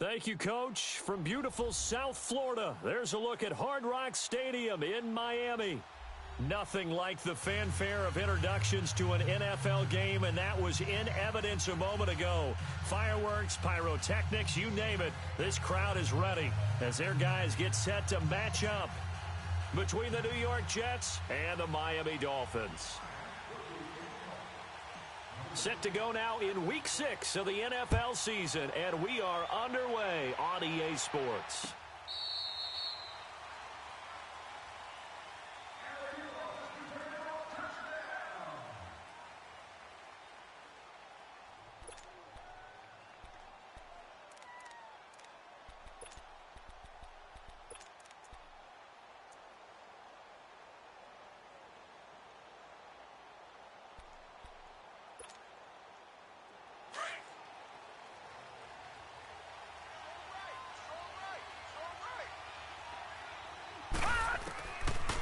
Thank you, Coach. From beautiful South Florida, there's a look at Hard Rock Stadium in Miami. Nothing like the fanfare of introductions to an NFL game, and that was in evidence a moment ago. Fireworks, pyrotechnics, you name it. This crowd is ready as their guys get set to match up between the New York Jets and the Miami Dolphins. Set to go now in Week 6 of the NFL season, and we are underway on EA Sports.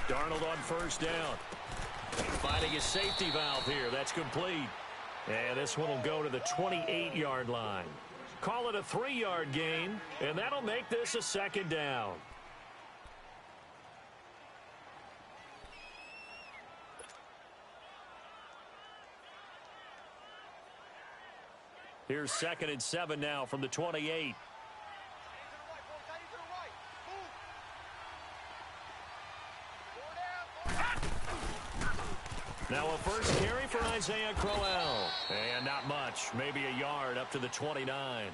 Darnold on first down. Finding his safety valve here. That's complete. And this one will go to the 28-yard line. Call it a 3-yard gain, and that'll make this a second down. Here's 2nd and 7 now from the 28. Now a first carry for Isaiah Crowell. And not much. Maybe a yard up to the 29.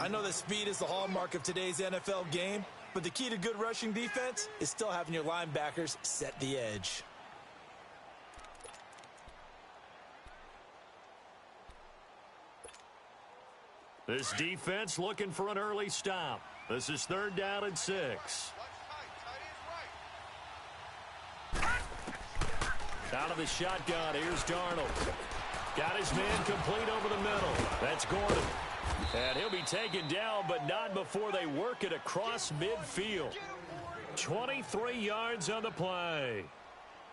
I know that speed is the hallmark of today's NFL game, but the key to good rushing defense is still having your linebackers set the edge. This defense looking for an early stop. This is 3rd down and 6. Out of the shotgun, here's Darnold. Got his man complete over the middle. That's Gordon. And he'll be taken down, but not before they work it across midfield. 23 yards on the play.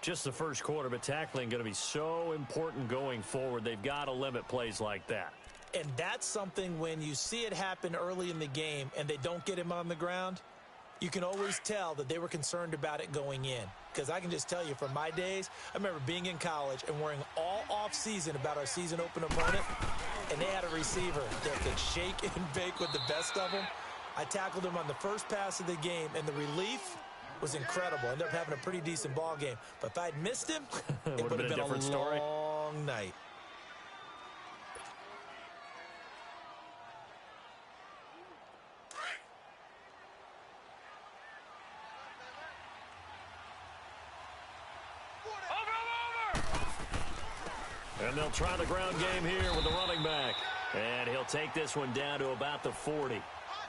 Just the first quarter, but tackling going to be so important going forward. They've got to limit plays like that. And that's something when you see it happen early in the game and they don't get him on the ground, you can always tell that they were concerned about it going in. Because I can just tell you from my days, I remember being in college and worrying all off-season about our season open opponent, and they had a receiver that could shake and bake with the best of them. I tackled him on the first pass of the game, and the relief was incredible. Ended up having a pretty decent ball game. But if I'd missed him, it would have been a different story. Long night. And they'll try the ground game here with the running back. And he'll take this one down to about the 40.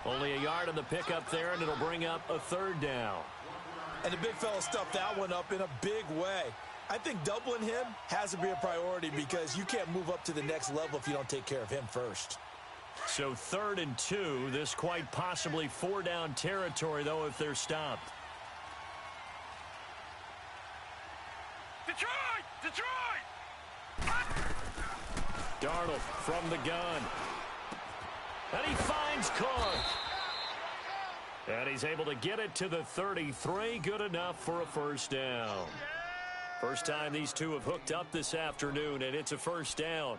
Only a yard on the pickup there, and it'll bring up a 3rd down. And the big fella stuffed that one up in a big way. I think doubling him has to be a priority because you can't move up to the next level if you don't take care of him first. So 3rd and 2. This quite possibly 4-down territory, though, if they're stopped. Detroit! Detroit! Darnold from the gun. And he finds Cook. And he's able to get it to the 33. Good enough for a first down. First time these two have hooked up this afternoon, and it's a first down.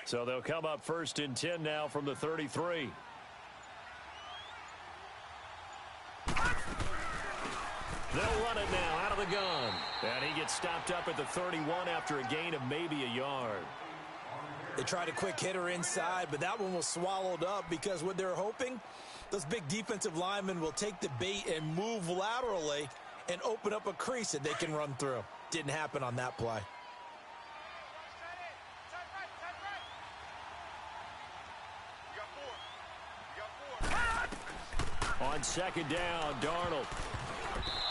So they'll come up 1st and 10 now from the 33. They'll run it now out of the gun. And he gets stopped up at the 31 after a gain of maybe a yard. They tried a quick hitter inside, but that one was swallowed up because what they're hoping, those big defensive linemen will take the bait and move laterally and open up a crease that they can run through. Didn't happen on that play. On on second down, Darnold.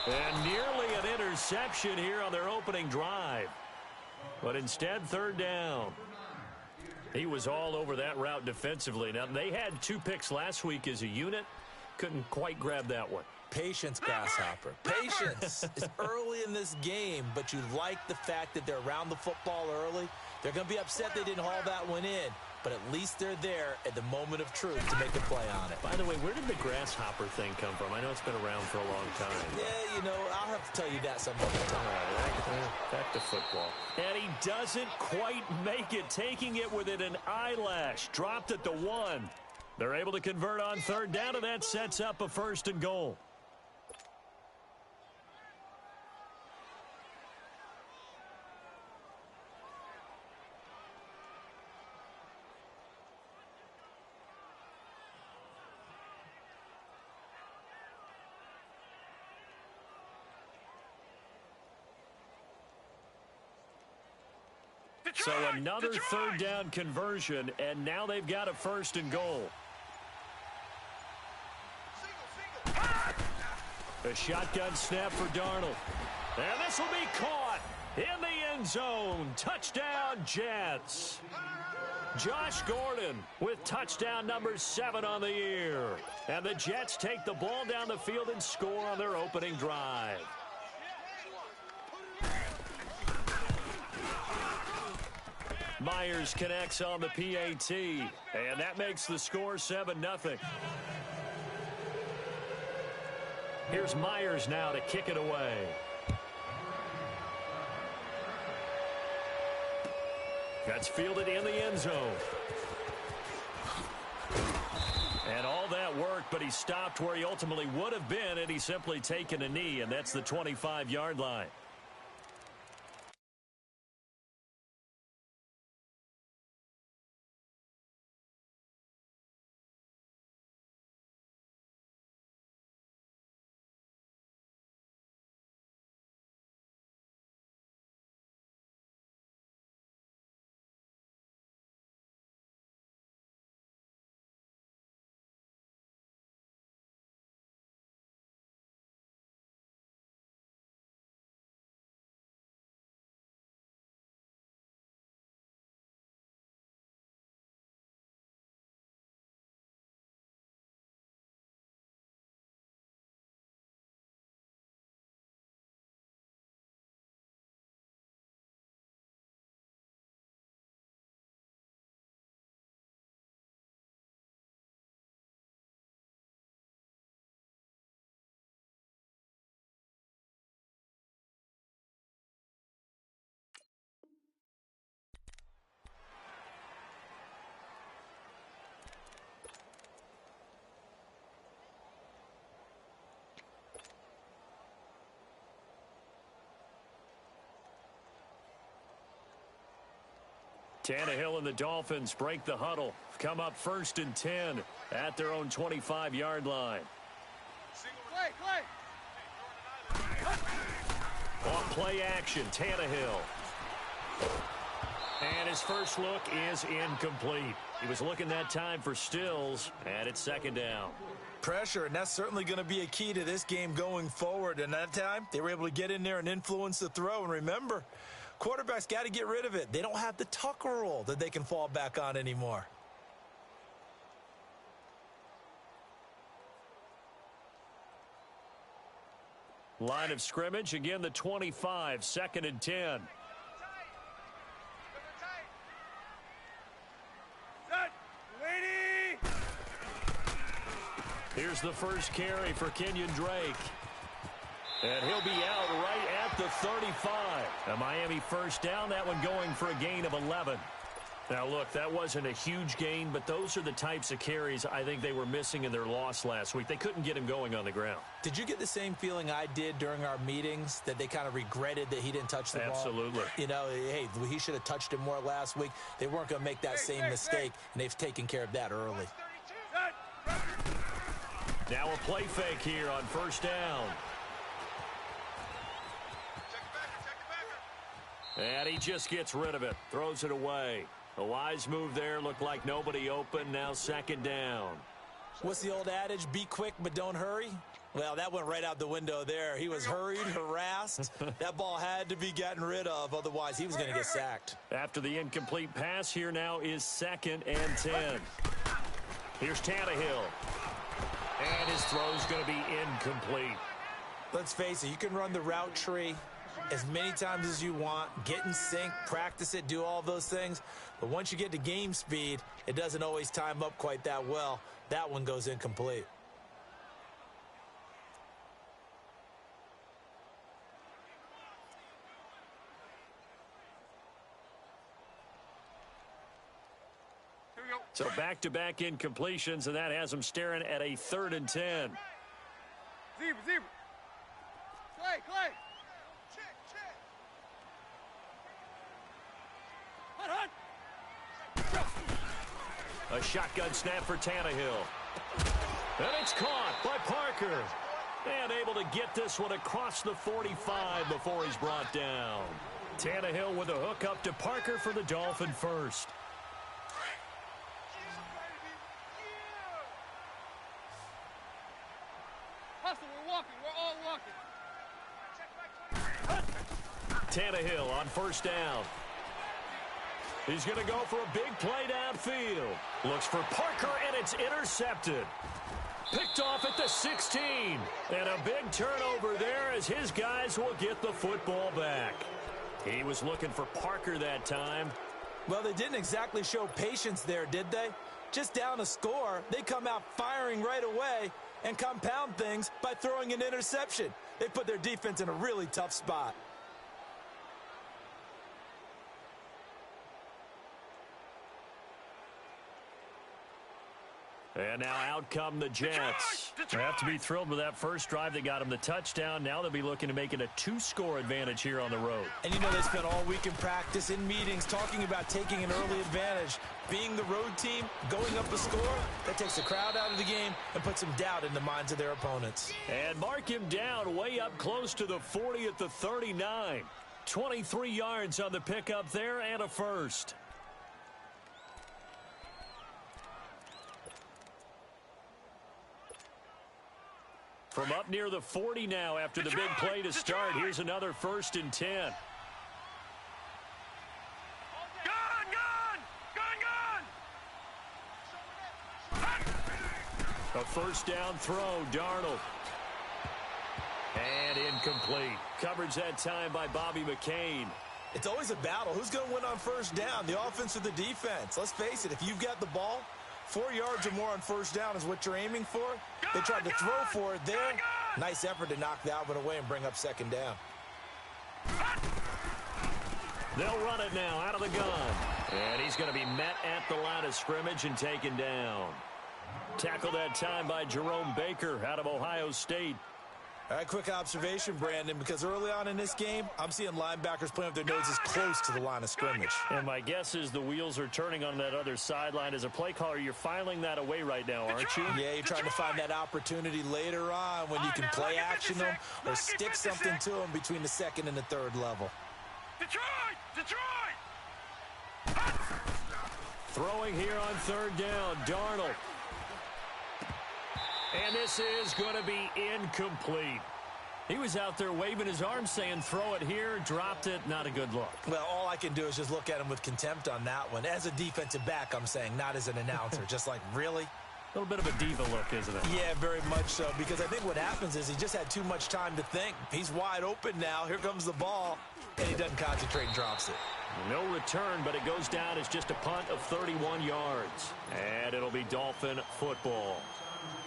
And nearly an interception here on their opening drive. But instead, third down. He was all over that route defensively. Now, they had 2 picks last week as a unit. Couldn't quite grab that one. Patience, Grasshopper. Patience. It's early in this game, but you like the fact that they're around the football early. They're going to be upset they didn't haul that one in, but at least they're there at the moment of truth to make a play on it. By the way, where did the grasshopper thing come from? I know it's been around for a long time. Yeah, you know, I'll have to tell you that some other time. All right, back to football. And he doesn't quite make it, taking it within an eyelash. Dropped at the 1. They're able to convert on third down, and that sets up a first and goal. So another third down conversion, and now they've got a first and goal. A shotgun snap for Darnold. And this will be caught in the end zone. Touchdown, Jets. Josh Gordon with touchdown number 7 on the year. And the Jets take the ball down the field and score on their opening drive. Myers connects on the PAT, and that makes the score 7-0. Here's Myers now to kick it away. That's fielded in the end zone. And all that worked, but he stopped where he ultimately would have been had he simply taken a knee, and that's the 25-yard line. Tannehill and the Dolphins break the huddle. Come up 1st and 10 at their own 25-yard line. On play action, Tannehill. And his first look is incomplete. He was looking that time for Stills, and it's 2nd down. Pressure, and that's certainly going to be a key to this game going forward. And that time, they were able to get in there and influence the throw. And remember, quarterbacks got to get rid of it. They don't have the Tucker rule that they can fall back on anymore. Line of scrimmage, again the 25, 2nd and 10. Here's the first carry for Kenyon Drake. And he'll be out right at the 35. A Miami first down, that one going for a gain of 11. Now, look, that wasn't a huge gain, but those are the types of carries I think they were missing in their loss last week. They couldn't get him going on the ground. Did you get the same feeling I did during our meetings, that they kind of regretted that he didn't touch the ball? Absolutely. You know, hey, he should have touched it more last week. They weren't going to make that same mistake, and they've taken care of that early. Now a play fake here on first down. And he just gets rid of it, throws it away. A wise move there, looked like nobody open, now 2nd down. What's the old adage? Be quick, but don't hurry. Well, that went right out the window there. He was hurried, harassed. That ball had to be gotten rid of, otherwise he was going to get sacked. After the incomplete pass, here now is 2nd and 10. Here's Tannehill. And his throw's going to be incomplete. Let's face it, you can run the route tree as many times as you want, get in sync, practice it, do all those things. But once you get to game speed, it doesn't always time up quite that well. That one goes incomplete. So back-to-back incompletions, and that has them staring at a 3rd and 10. Zebra. Clay. Check. Hut. A shotgun snap for Tannehill. And it's caught by Parker. And able to get this one across the 45 before he's brought down. Tannehill with a hook up to Parker for the Dolphin first. We're all walking. Tannehill on 1st down. He's going to go for a big play downfield. Looks for Parker, and it's intercepted. Picked off at the 16. And a big turnover there as his guys will get the football back. He was looking for Parker that time. Well, they didn't exactly show patience there, did they? Just down a score, they come out firing right away and compound things by throwing an interception. They put their defense in a really tough spot. And now out come the Jets. They have to be thrilled with that first drive that got them the touchdown. Now they'll be looking to make it a 2-score advantage here on the road. And you know they spent all week in practice, in meetings, talking about taking an early advantage. Being the road team, going up a score, that takes the crowd out of the game and puts some doubt in the minds of their opponents. And mark him down way up close to the 40 at the 39. 23 yards on the pickup there and a first. From up near the 40 now after the big play to start. Here's another 1st and 10. A 1st down throw, Darnold. And incomplete. Coverage that time by Bobby McCain. It's always a battle. Who's going to win on 1st down, the offense or the defense? Let's face it, if you've got the ball, 4 yards or more on 1st down is what you're aiming for. They tried to throw for it there. Nice effort to knock that one away and bring up 2nd down. They'll run it now out of the gun. And he's going to be met at the line of scrimmage and taken down. Tackled that time by Jerome Baker out of Ohio State. All right, quick observation, Brandon, because early on in this game, I'm seeing linebackers playing with their noses close to the line of scrimmage. And my guess is the wheels are turning on that other sideline. As a play caller, you're filing that away right now, aren't you? Yeah, you're trying to find that opportunity later on when you can play action them or stick something to them between the 2nd and the 3rd level. Detroit! Throwing here on 3rd down, Darnold. And this is going to be incomplete. He was out there waving his arms saying, throw it here, dropped it, not a good look. Well, all I can do is just look at him with contempt on that one. As a defensive back, I'm saying, not as an announcer. Just like, really? A little bit of a diva look, isn't it? Yeah, very much so, because I think what happens is he just had too much time to think. He's wide open now. Here comes the ball, and he doesn't concentrate and drops it. No return, but it goes down as just a punt of 31 yards. And it'll be Dolphin football.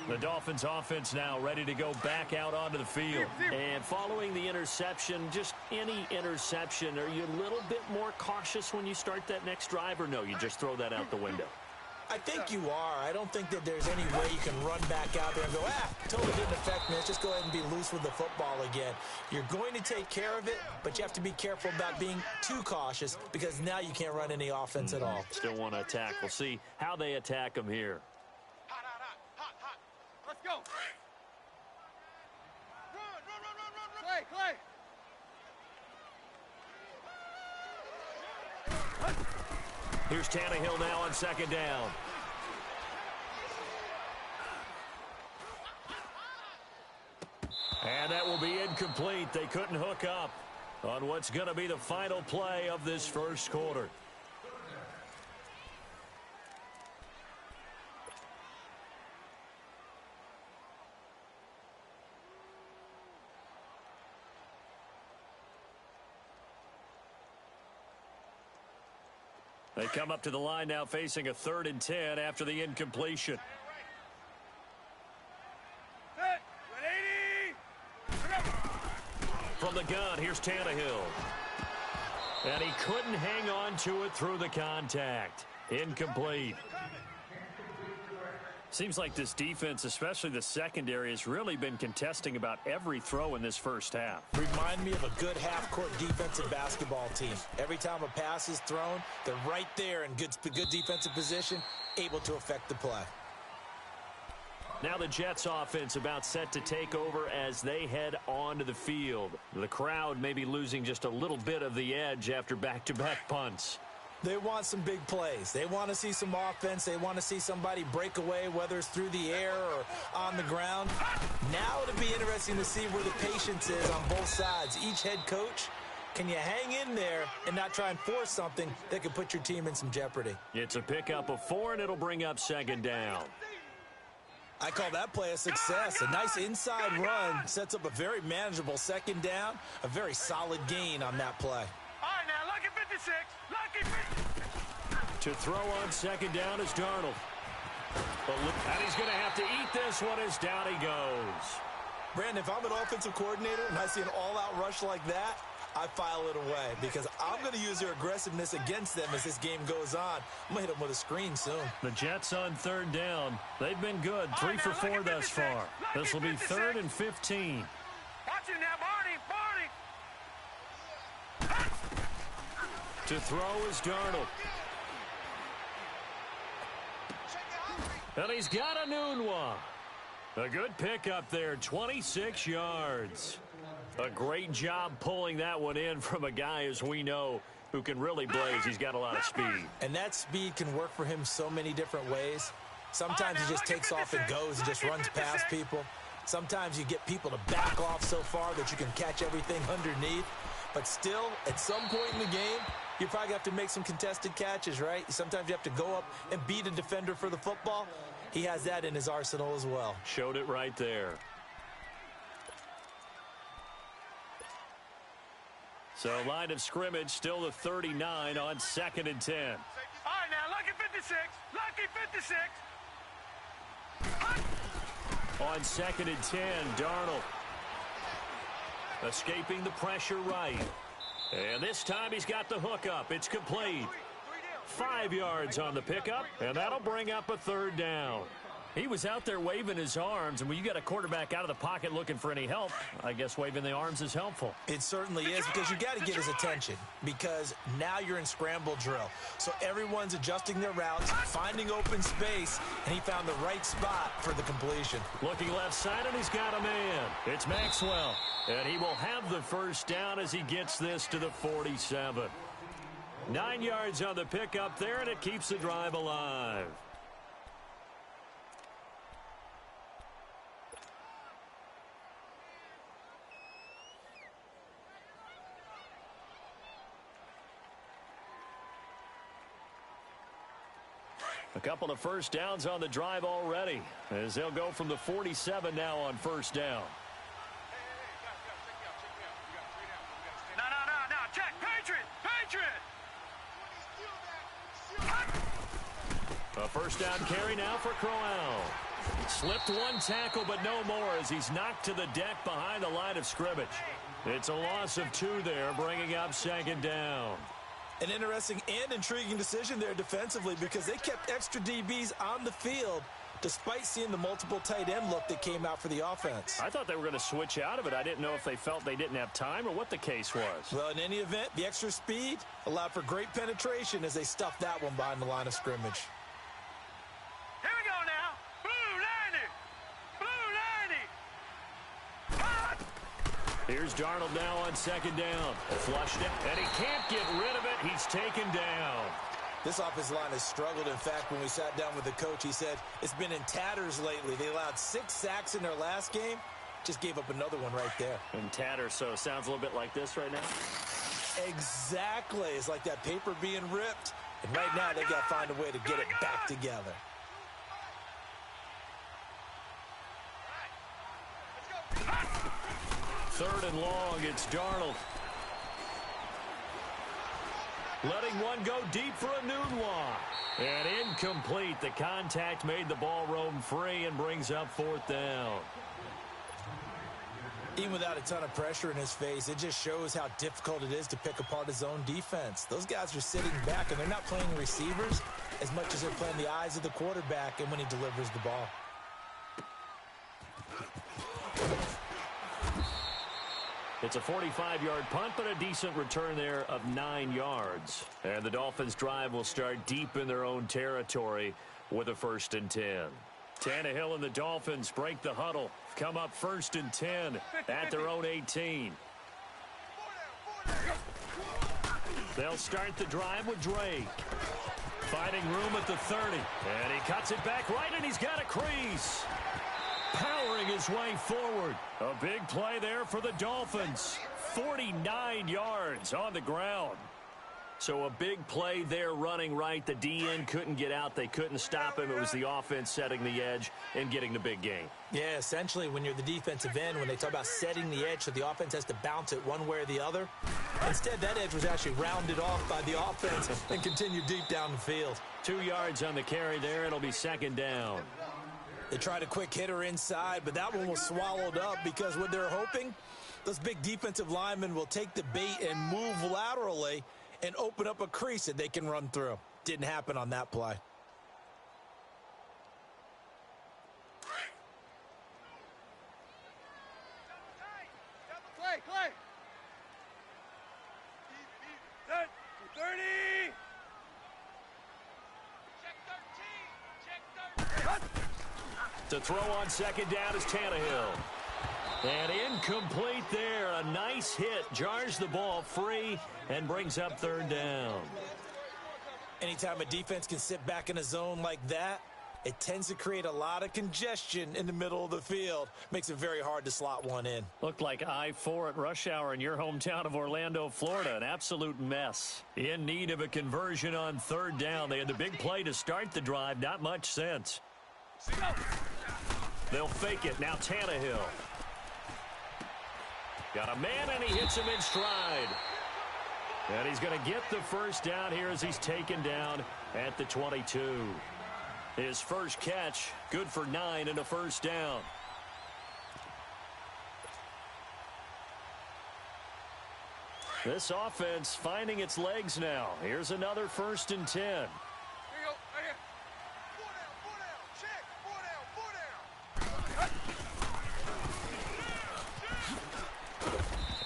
The Dolphins offense now ready to go back out onto the field. And following the interception, just any interception, are you a little bit more cautious when you start that next drive, or no, you just throw that out the window? I think you are. I don't think that there's any way you can run back out there and go, totally didn't affect me. Let's just go ahead and be loose with the football again. You're going to take care of it, but you have to be careful about being too cautious because now you can't run any offense at all. Still want to attack. We'll see how they attack them here. Hot. Let's go. Run. Clay. Here's Tannehill now on 2nd down. incomplete. They couldn't hook up on what's going to be the final play of this first quarter. They come up to the line now facing a 3rd and 10 after the incompletion. From the gun, here's Tannehill. And he couldn't hang on to it through the contact. Incomplete. Seems like this defense, especially the secondary, has really been contesting about every throw in this first half. Remind me of a good half-court defensive basketball team. Every time a pass is thrown, they're right there in good defensive position, able to affect the play. Now the Jets offense about set to take over as they head onto the field. The crowd may be losing just a little bit of the edge after back-to-back punts. They want some big plays. They want to see some offense. They want to see somebody break away, whether it's through the air or on the ground. Now it'll be interesting to see where the patience is on both sides. Each head coach, can you hang in there and not try and force something that could put your team in some jeopardy? It's a pickup of 4, and it'll bring up 2nd down. I call that play a success. A nice inside run sets up a very manageable 2nd down, a very solid gain on that play. All right, now, lucky 56. Lucky 50. To throw on 2nd down is Darnold. And he's going to have to eat this one as down he goes. Brandon, if I'm an offensive coordinator and I see an all-out rush like that, I file it away because I'm going to use their aggressiveness against them as this game goes on. I'm going to hit them with a screen soon. The Jets on 3rd down. They've been good, 3 for 4 thus far. This will be 3rd and 15. Watch it now, Barney. To throw is Darnold. And he's got a noon one. A good pickup there, 26 yards. A great job pulling that one in from a guy, as we know, who can really blaze. He's got a lot of speed. And that speed can work for him so many different ways. Sometimes he just takes off and goes and just runs past people. Sometimes you get people to back off so far that you can catch everything underneath. But still, at some point in the game, you probably have to make some contested catches, right? Sometimes you have to go up and beat a defender for the football. He has that in his arsenal as well. Showed it right there. So line of scrimmage still the 39 on 2nd and 10. All right, now, lucky 56. Lucky 56. On 2nd and 10, Darnold. Escaping the pressure right. And this time he's got the hookup. It's complete. 5 yards on the pickup, and that'll bring up a 3rd down. He was out there waving his arms, and when you got a quarterback out of the pocket looking for any help, I guess waving the arms is helpful. It certainly is, because you got to get his attention, because now you're in scramble drill. So everyone's adjusting their routes, finding open space, and he found the right spot for the completion. Looking left side, and he's got a man. It's Maxwell, and he will have the 1st down as he gets this to the 47. 9 yards on the pickup there, and it keeps the drive alive. A couple of 1st downs on the drive already, as they'll go from the 47 now on 1st down. No. Check. Patriot. A 1st down carry now for Crowell. Slipped one tackle, but no more as he's knocked to the deck behind the line of scrimmage. It's a loss of 2 there, bringing up 2nd down. An interesting and intriguing decision there defensively, because they kept extra DBs on the field despite seeing the multiple tight end look that came out for the offense. I thought they were going to switch out of it. I didn't know if they felt they didn't have time or what the case was. Well, in any event, the extra speed allowed for great penetration as they stuffed that one behind the line of scrimmage. Here we go now. Blue 90. Here's Darnold now on 2nd down. Flushed it, and he can't get rid of it. He's taken down. This offensive line has struggled. In fact, when we sat down with the coach, he said it's been in tatters lately. They allowed 6 sacks in their last game. Just gave up another one right there. And Tatterso sounds a little bit like this right now. Exactly. It's like that paper being ripped. And right now, they got to find a way to get it back together. Third and long, it's Darnold. Letting one go deep for a Nunwa. And incomplete. The contact made the ball roam free and brings up fourth down. Even without a ton of pressure in his face, it just shows how difficult it is to pick apart his own defense. Those guys are sitting back, and they're not playing receivers as much as they're playing the eyes of the quarterback and when he delivers the ball. It's a 45-yard punt, but a decent return there of 9 yards. And the Dolphins' drive will start deep in their own territory with a 1st and 10. Tannehill and the Dolphins break the huddle. Come up 1st and 10 at their own 18. They'll start the drive with Drake. Finding room at the 30. And he cuts it back right, and he's got a crease. Powering his way forward. A big play there for the Dolphins. 49 yards on the ground. So a big play there running right. The DN couldn't get out. They couldn't stop him. It was the offense setting the edge and getting the big gain. Yeah, essentially when you're the defensive end, when they talk about setting the edge so the offense has to bounce it one way or the other, instead that edge was actually rounded off by the offense and continued deep down the field. 2 yards on the carry there. It'll be 2nd down. They tried a quick hitter inside, but that one was swallowed up because what they're hoping, those big defensive linemen will take the bait and move laterally and open up a crease that they can run through. Didn't happen on that play. Clay. Set. 30. Check 13. To throw on 2nd down is Tannehill. And incomplete there. A nice hit. Jars the ball free and brings up 3rd down. Anytime a defense can sit back in a zone like that, it tends to create a lot of congestion in the middle of the field. Makes it very hard to slot one in. Looked like I-4 at rush hour in your hometown of Orlando, Florida. An absolute mess. In need of a conversion on 3rd down. They had the big play to start the drive. Not much sense. They'll fake it. Now Tannehill. Got a man, and he hits him in stride. And he's going to get the 1st down here as he's taken down at the 22. His first catch, good for 9 and a 1st down. This offense finding its legs now. Here's another 1st and 10. Here you go. Right here. 4 down. Check. 4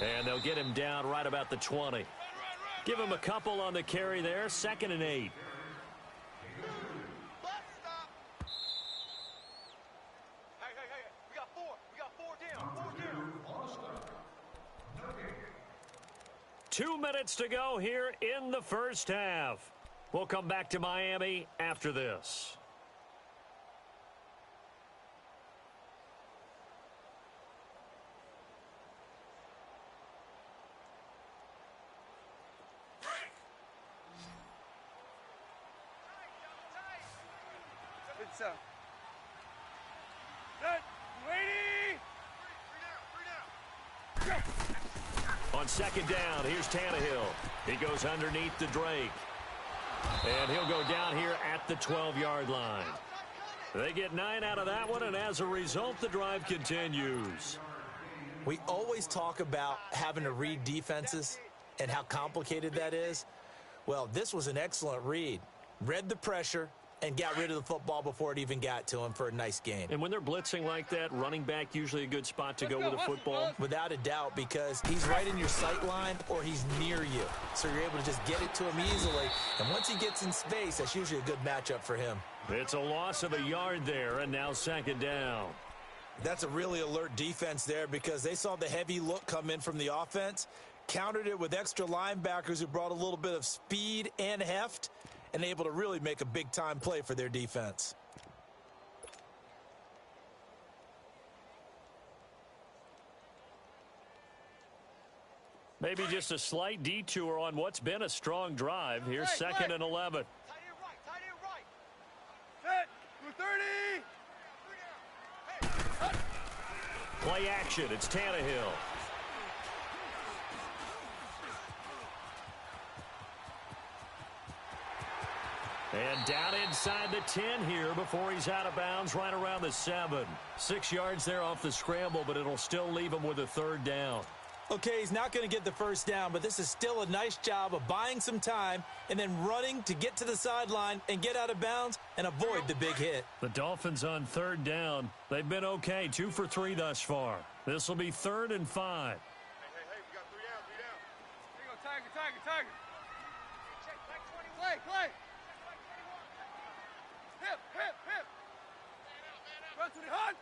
down. And they'll get him down right about the 20. Give him a couple on the carry there. 2nd and 8. Stop. Hey. We got 4. We got 4 down. 4 down. 2 minutes to go here in the 1st half. We'll come back to Miami after this. Set. Lady. 3 down. Go. On 2nd down, here's Tannehill. He goes underneath to Drake. And he'll go down here at the 12-yard line. They get 9 out of that one, and as a result, the drive continues. We always talk about having to read defenses and how complicated that is. Well, this was an excellent read. Read the pressure and got rid of the football before it even got to him for a nice gain. And when they're blitzing like that, running back usually a good spot to go with a football. Without a doubt, because he's right in your sight line or he's near you. So you're able to just get it to him easily. And once he gets in space, that's usually a good matchup for him. It's a loss of a yard there, and now 2nd down. That's a really alert defense there because they saw the heavy look come in from the offense, countered it with extra linebackers who brought a little bit of speed and heft, and able to really make a big-time play for their defense. Maybe just a slight detour on what's been a strong drive. Here's second and 11. Tight end right, tight end right. Set, 230. Play action. It's Tannehill. And down inside the 10 here before he's out of bounds right around the 7. 6 yards there off the scramble, but it'll still leave him with a third down. Okay, he's not going to get the first down, but this is still a nice job of buying some time and then running to get to the sideline and get out of bounds and avoid the big hit. The Dolphins on third down. They've been okay, 2 for 3 thus far. This will be 3rd and 5. Hey, we got 3 down, 3 down. Here you go, Tiger. Check, back 20. Play. Hip. Run to the hunt.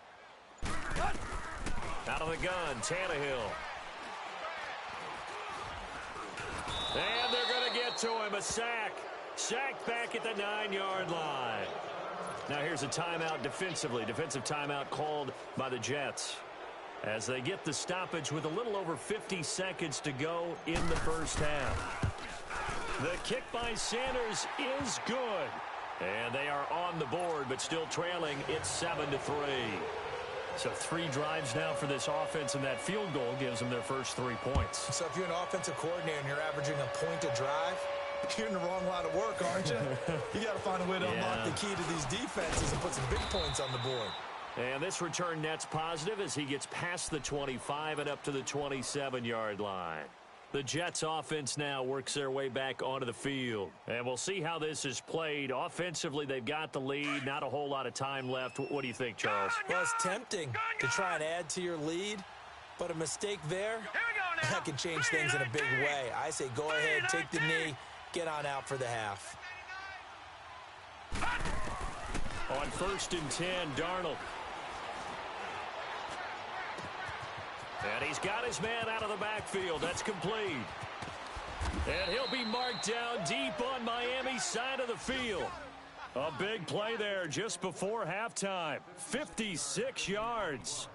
Out of the gun, Tannehill. And they're going to get to him, a sack. Sacked back at the 9-yard line. Now here's a timeout defensively. Defensive timeout called by the Jets as they get the stoppage with a little over 50 seconds to go in the first half. The kick by Sanders is good. And they are on the board, but still trailing. It's 7-3. So 3 drives now for this offense, and that field goal gives them their first 3 points. So if you're an offensive coordinator and you're averaging a point a drive, you're in the wrong line of work, aren't you? You got to find a way to unlock the key to these defenses and put some big points on the board. And this return net's positive as he gets past the 25 and up to the 27-yard line. The Jets offense now works their way back onto the field. And we'll see how this is played. Offensively, they've got the lead. Not a whole lot of time left. What do you think, Charles? Well, it's tempting to try and add to your lead, but a mistake there, that can change things in a big way. I say go ahead, take the knee, get on out for the half. On 1st and 10, Darnold. And he's got his man out of the backfield. That's complete. And he'll be marked down deep on Miami's side of the field. A big play there just before halftime. 56 yards.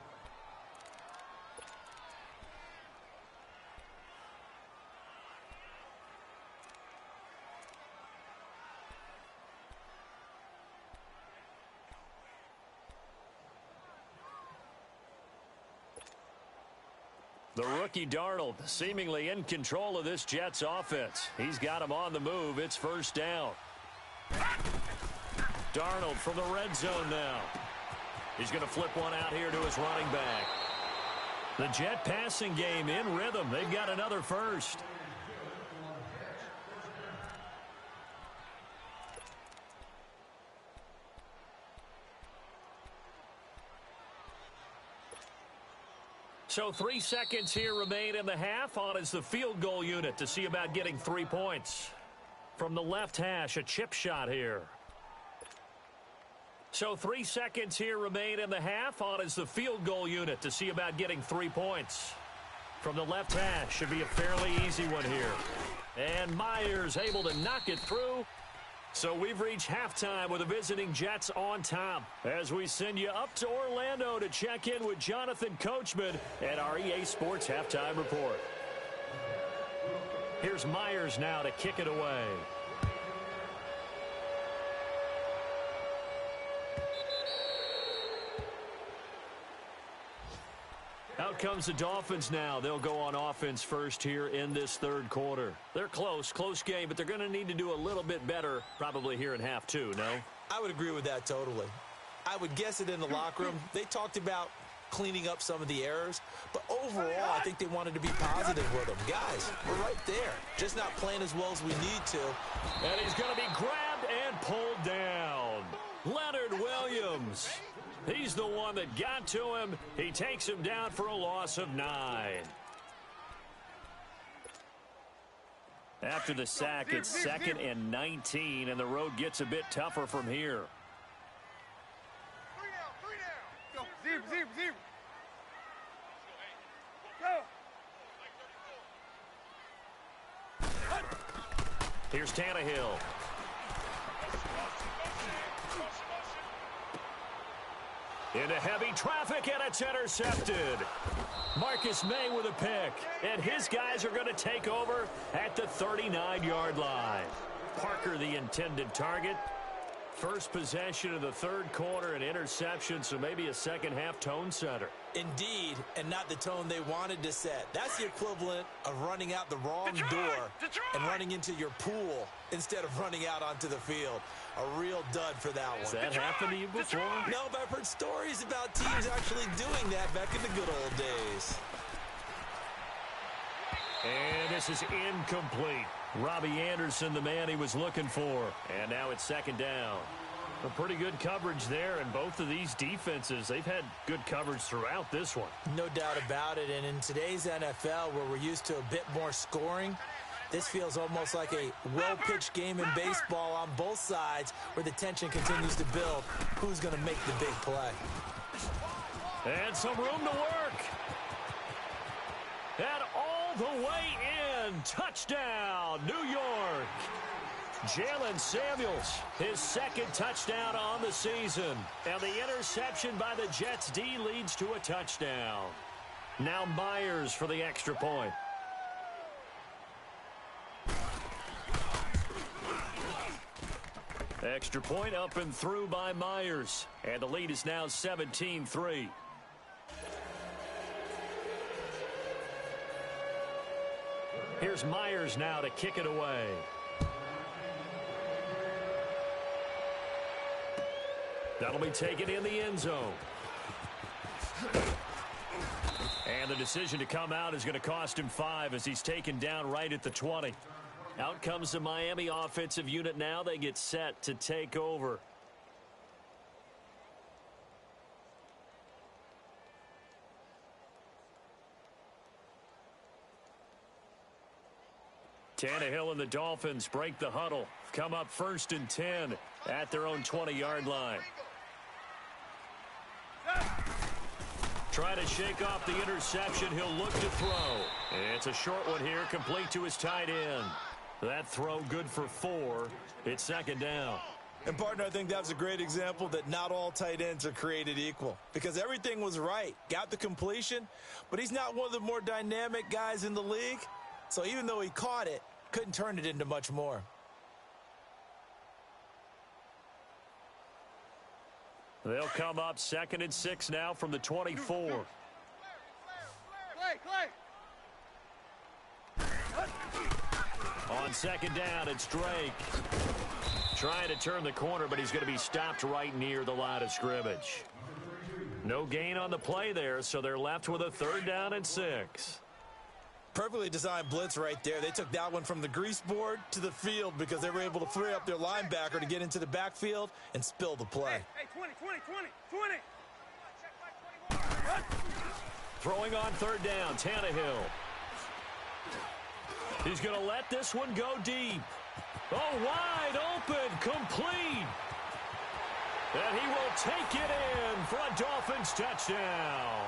The rookie Darnold seemingly in control of this Jets offense. He's got him on the move. It's first down. Darnold from the red zone now. He's going to flip one out here to his running back. The Jet passing game in rhythm. They've got another first. So 3 seconds here remain in the half. On is the field goal unit to see about getting 3 points. From the left hash, a chip shot here. So 3 seconds here remain in the half. On is the field goal unit to see about getting 3 points. From the left hash, should be a fairly easy one here. And Myers able to knock it through. So we've reached halftime with the visiting Jets on top as we send you up to Orlando to check in with Jonathan Coachman and our EA Sports Halftime Report. Here's Myers now to kick it away. Out comes the Dolphins now. They'll go on offense first here in this 3rd quarter. They're close game, but they're going to need to do a little bit better probably here in half 2, no? I would agree with that totally. I would guess it in the locker room. They talked about cleaning up some of the errors, but overall, I think they wanted to be positive with them. Guys, we're right there. Just not playing as well as we need to. And he's going to be grabbed and pulled down. Leonard Williams. He's the one that got to him. He takes him down for a loss of 9. After the sack, it's 2nd and 19, and the road gets a bit tougher from here. 3 down. Go. Zero. Go. Here's Tannehill. Into heavy traffic, and it's intercepted. Marcus May with a pick, and his guys are going to take over at the 39-yard line. Parker, the intended target. First possession of the third quarter, an interception, so maybe a second-half tone setter. Indeed, and not the tone they wanted to set. That's the equivalent of running out the wrong door and running into your pool instead of running out onto the field. A real dud for that one. Has that happened to you before? No, but I've heard stories about teams actually doing that back in the good old days. And this is incomplete. Robbie Anderson, the man he was looking for. And now it's second down. A pretty good coverage there, and both of these defenses, they've had good coverage throughout this one. No doubt about it, and in today's NFL, where we're used to a bit more scoring, this feels almost like a well-pitched game in baseball on both sides where the tension continues to build. Who's going to make the big play? And some room to work. And all the way in. Touchdown, New York. Jalen Samuels, his second touchdown on the season. And the interception by the Jets D leads to a touchdown. Now Myers for the extra point. Extra point up and through by Myers. And the lead is now 17-3. Here's Myers now to kick it away. That'll be taken in the end zone. And the decision to come out is going to cost him 5 as he's taken down right at the 20. Out comes the Miami offensive unit now. They get set to take over. Tannehill and the Dolphins break the huddle. Come up 1st and 10 at their own 20-yard line. Try to shake off the interception. He'll look to throw. It's a short one here, complete to his tight end. That throw good for 4. It's second down. And, partner, I think that was a great example that not all tight ends are created equal because everything was right. Got the completion, but he's not one of the more dynamic guys in the league. So even though he caught it, couldn't turn it into much more. They'll come up 2nd and 6 now from the 24. On second down, it's Drake. Trying to turn the corner, but he's going to be stopped right near the line of scrimmage. No gain on the play there, so they're left with a 3rd down and 6. Perfectly designed blitz right there. They took that one from the grease board to the field because they were able to free up their linebacker to get into the backfield and spill the play. Hey, 20. Throwing on 3rd down, Tannehill. He's going to let this one go deep. Oh, wide open, complete. And he will take it in for a Dolphins touchdown.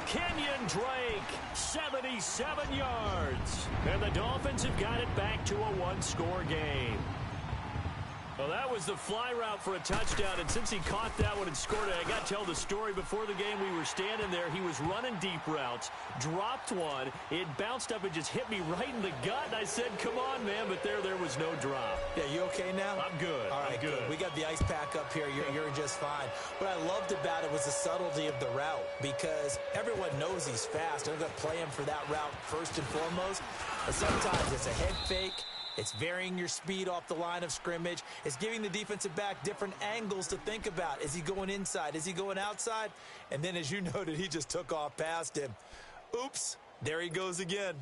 Kenyon Drake, 77 yards. And the Dolphins have got it back to a one-score game. Well, that was the fly route for a touchdown, and since he caught that one and scored it, I got to tell the story. Before the game, we were standing there. He was running deep routes, dropped one. It bounced up and just hit me right in the gut, and I said, come on, man, but there was no drop. Yeah, you okay now? I'm good. All right, I'm good. We got the ice pack up here. You're just fine. What I loved about it was the subtlety of the route because everyone knows he's fast. They're going to play him for that route first and foremost, but sometimes it's a head fake. It's varying your speed off the line of scrimmage. It's giving the defensive back different angles to think about. Is he going inside? Is he going outside? And then, as you noted, he just took off past him. Oops, there he goes again.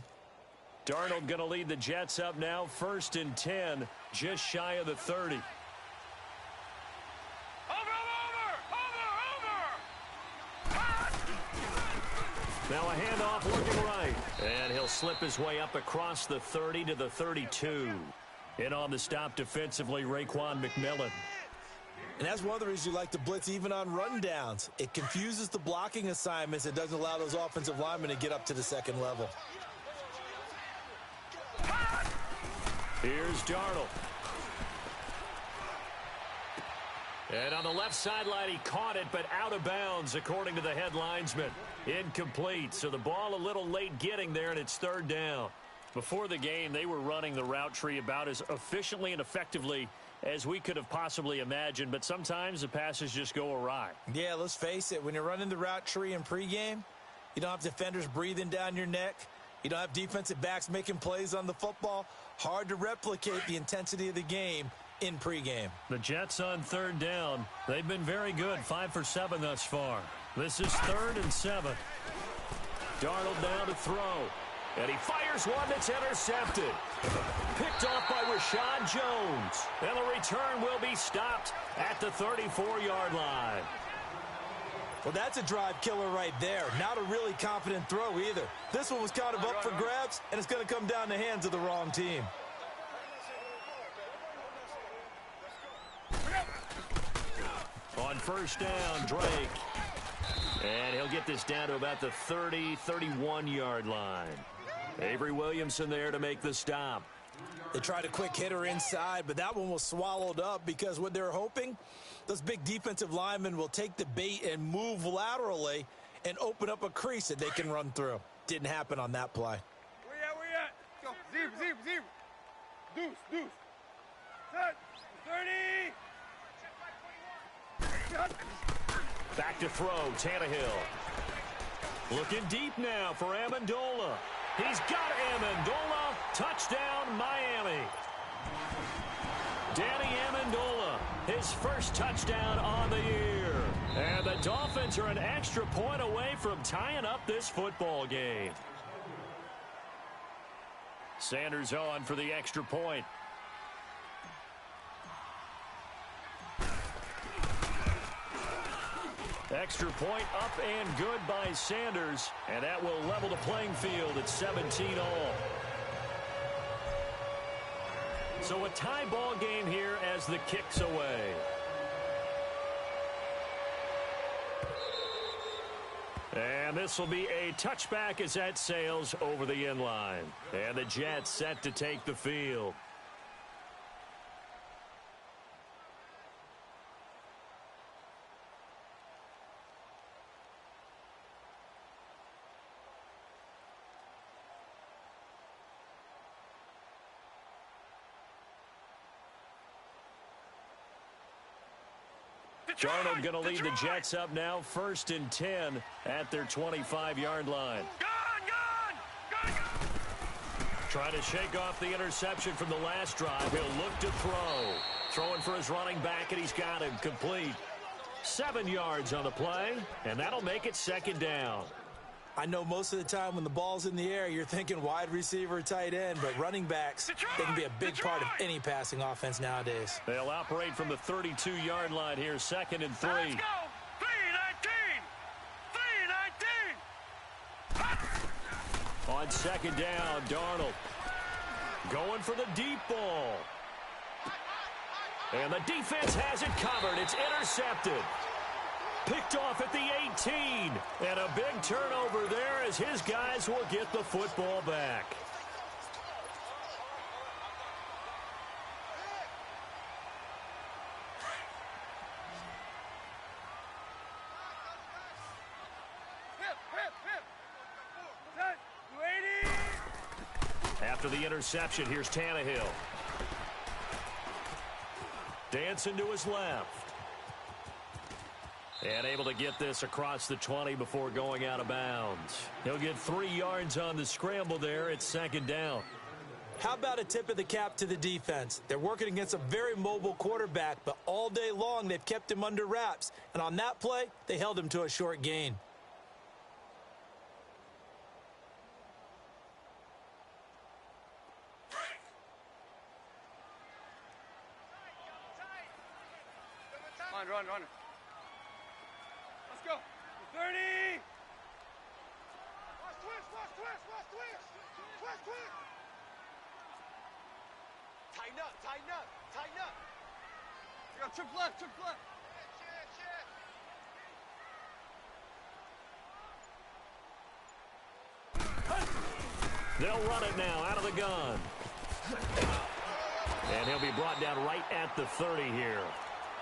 Darnold going to lead the Jets up now, 1st and 10, just shy of the 30. Now a handoff looking right. And he'll slip his way up across the 30 to the 32. In on the stop defensively, Raekwon McMillan. And that's one of the reasons you like to blitz even on rundowns. It confuses the blocking assignments. It doesn't allow those offensive linemen to get up to the second level. Here's Darnold. And on the left sideline, he caught it, but out of bounds, according to the head linesman. Incomplete. So the ball a little late getting there, and it's third down. Before the game, they were running the route tree about as efficiently and effectively as we could have possibly imagined, but sometimes the passes just go awry. Yeah, let's face it. When you're running the route tree in pregame, you don't have defenders breathing down your neck. You don't have defensive backs making plays on the football. Hard to replicate the intensity of the game in pregame. The Jets on third down. They've been very good, 5 for 7 thus far. This is 3rd and 7. Darnold down to throw. And he fires one that's intercepted. Picked off by Rashad Jones. And the return will be stopped at the 34-yard line. Well, that's a drive killer right there. Not a really confident throw either. This one was kind of up for grabs, and it's going to come down the hands of the wrong team. On first down, Drake. And he'll get this down to about the 30, 31-yard line. Avery Williamson there to make the stop. They tried a quick hitter inside, but that one was swallowed up because what they're hoping, those big defensive linemen will take the bait and move laterally and open up a crease that they can run through. Didn't happen on that play. Where you at? Go. Zebra. Deuce. Set. 30. Back to throw, Tannehill. Looking deep now for Amendola. He's got Amendola. Touchdown, Miami. Danny Amendola, his first touchdown on the year. And the Dolphins are an extra point away from tying up this football game. Sanders on for the extra point. Extra point up and good by Sanders, and that will level the playing field at 17 all. So a tie ball game here as the kick's away. And this will be a touchback as that sails over the end line. And the Jets set to take the field. Darnold going to lead the Jets up now, 1st and 10 at their 25-yard line. Trying to shake off the interception from the last drive. He'll look to throw. Throwing for his running back, and he's got him complete. 7 yards on the play, and that'll make it 2nd down. I know most of the time when the ball's in the air, you're thinking wide receiver, tight end, but running backs, they can be a big part of any passing offense nowadays. They'll operate from the 32-yard line here, 2nd and 3. Let's go. 3-19. On 2nd down, Darnold going for the deep ball. And the defense has it covered. It's intercepted. Picked off at the 18. And a big turnover there as his guys will get the football back. After the interception, here's Tannehill. Dancing to his left. And able to get this across the 20 before going out of bounds. He'll get 3 yards on the scramble there. It's 2nd down. How about a tip of the cap to the defense? They're working against a very mobile quarterback, but all day long they've kept him under wraps. And on that play, they held him to a short gain. Run. Let's go. 30. Watch twist. Tighten up. We got trip left. They'll run it now out of the gun. And he'll be brought down right at the 30 here.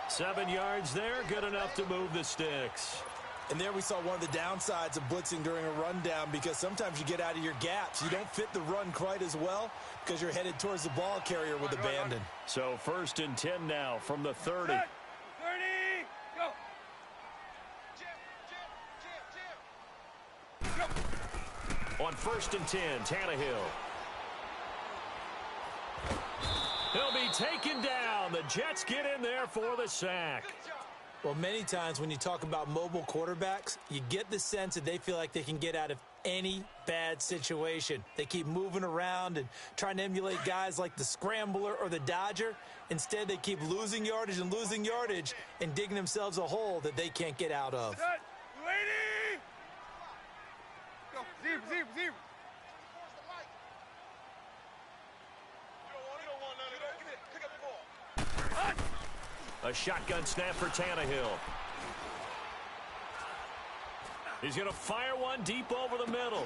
7 yards there, good enough to move the sticks. And there we saw one of the downsides of blitzing during a rundown, because sometimes you get out of your gaps. You don't fit the run quite as well because you're headed towards the ball carrier with abandon. So 1st and 10 now from the 30. 30, go. On 1st and 10, Tannehill. He'll be taken down. The Jets get in there for the sack. Well, many times when you talk about mobile quarterbacks, you get the sense that they feel like they can get out of any bad situation. They keep moving around and trying to emulate guys like the Scrambler or the Dodger. Instead, they keep losing yardage and digging themselves a hole that they can't get out of. Set. Lady. Go. Zero. A shotgun snap for Tannehill. He's going to fire one deep over the middle.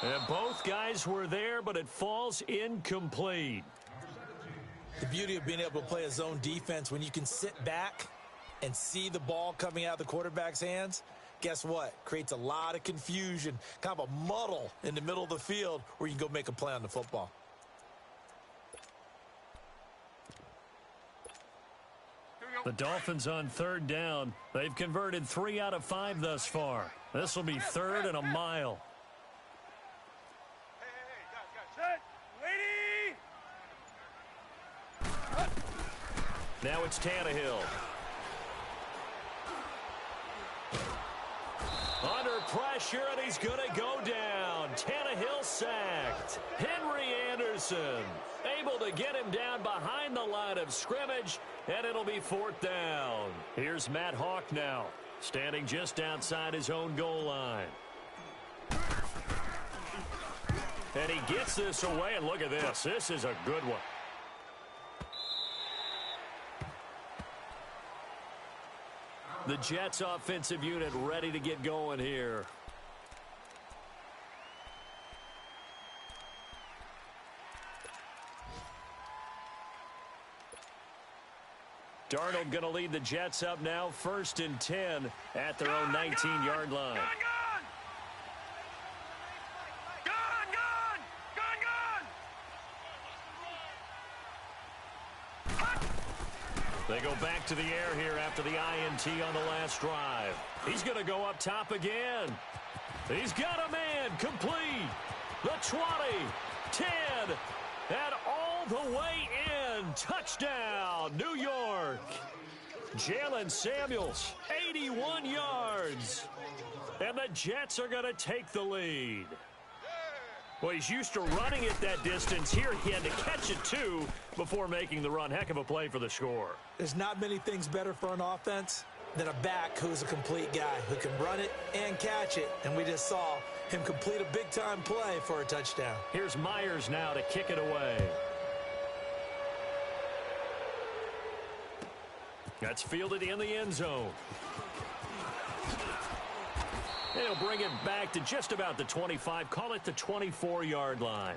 And both guys were there, but it falls incomplete. The beauty of being able to play a zone defense when you can sit back and see the ball coming out of the quarterback's hands, guess what? Creates a lot of confusion, kind of a muddle in the middle of the field where you can go make a play on the football. The Dolphins on 3rd down. They've converted 3 out of 5 thus far. This will be 3rd and a mile. Set. Lady. Now it's Tannehill. Under pressure, and he's going to go down. Tannehill sacked. Henry Anderson able to get him down behind the line of scrimmage, and it'll be 4th down. Here's Matt Hawk now, standing just outside his own goal line. And he gets this away, and look at this. This is a good one. The Jets offensive unit ready to get going here. Darnold going to lead the Jets up now, 1st and 10 at their own 19-yard line. They go back to the air here after the INT on the last drive. He's going to go up top again. He's got a man complete. The 20, 10, and all the way in. Touchdown, New York. Jalen Samuels, 81 yards. And the Jets are going to take the lead. Well, he's used to running it that distance. Here he had to catch it, too, before making the run. Heck of a play for the score. There's not many things better for an offense than a back who's a complete guy who can run it and catch it. And we just saw him complete a big-time play for a touchdown. Here's Myers now to kick it away. That's fielded in the end zone. They'll bring it back to just about the 25, call it the 24-yard line.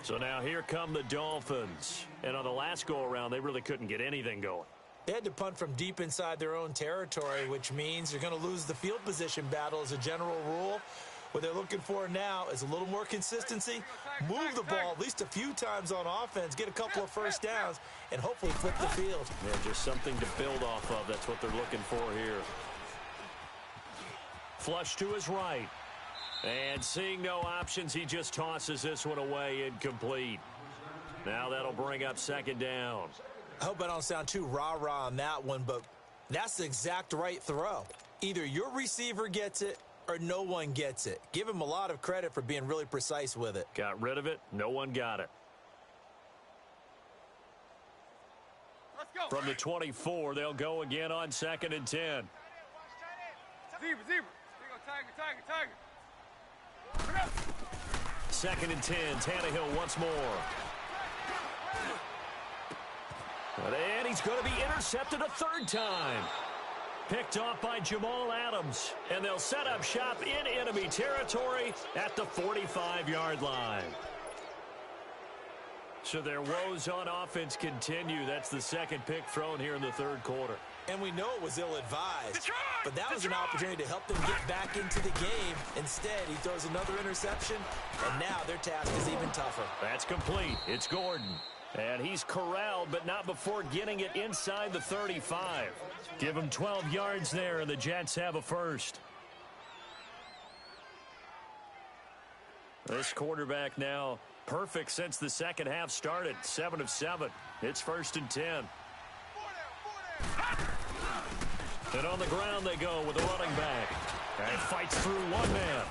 So now here come the Dolphins. And on the last go-around, they really couldn't get anything going. They had to punt from deep inside their own territory, which means you're going to lose the field position battle as a general rule. What they're looking for now is a little more consistency, move the ball at least a few times on offense, get a couple of first downs, and hopefully flip the field. Yeah, just something to build off of. That's what they're looking for here. Flush to his right. And seeing no options, he just tosses this one away incomplete. Now that'll bring up 2nd down. I hope I don't sound too rah-rah on that one, but that's the exact right throw. Either your receiver gets it or no one gets it. Give him a lot of credit for being really precise with it. Got rid of it. No one got it. Let's go. From the 24, they'll go again on 2nd and 10. Zebra. Here you go, tiger. 2nd and 10. Tannehill once more. And he's going to be intercepted a 3rd time. Picked off by Jamal Adams. And they'll set up shop in enemy territory at the 45-yard line. So their woes on offense continue. That's the second pick thrown here in the third quarter. And we know it was ill-advised, but that was an opportunity to help them get back into the game. Instead, he throws another interception, and now their task is even tougher. That's complete. It's Gordon. And he's corralled, but not before getting it inside the 35. Give him 12 yards there, and the Jets have a first. This quarterback now perfect since the second half started. 7 of 7. It's 1st and 10. And on the ground they go with a running back. And fights through one man.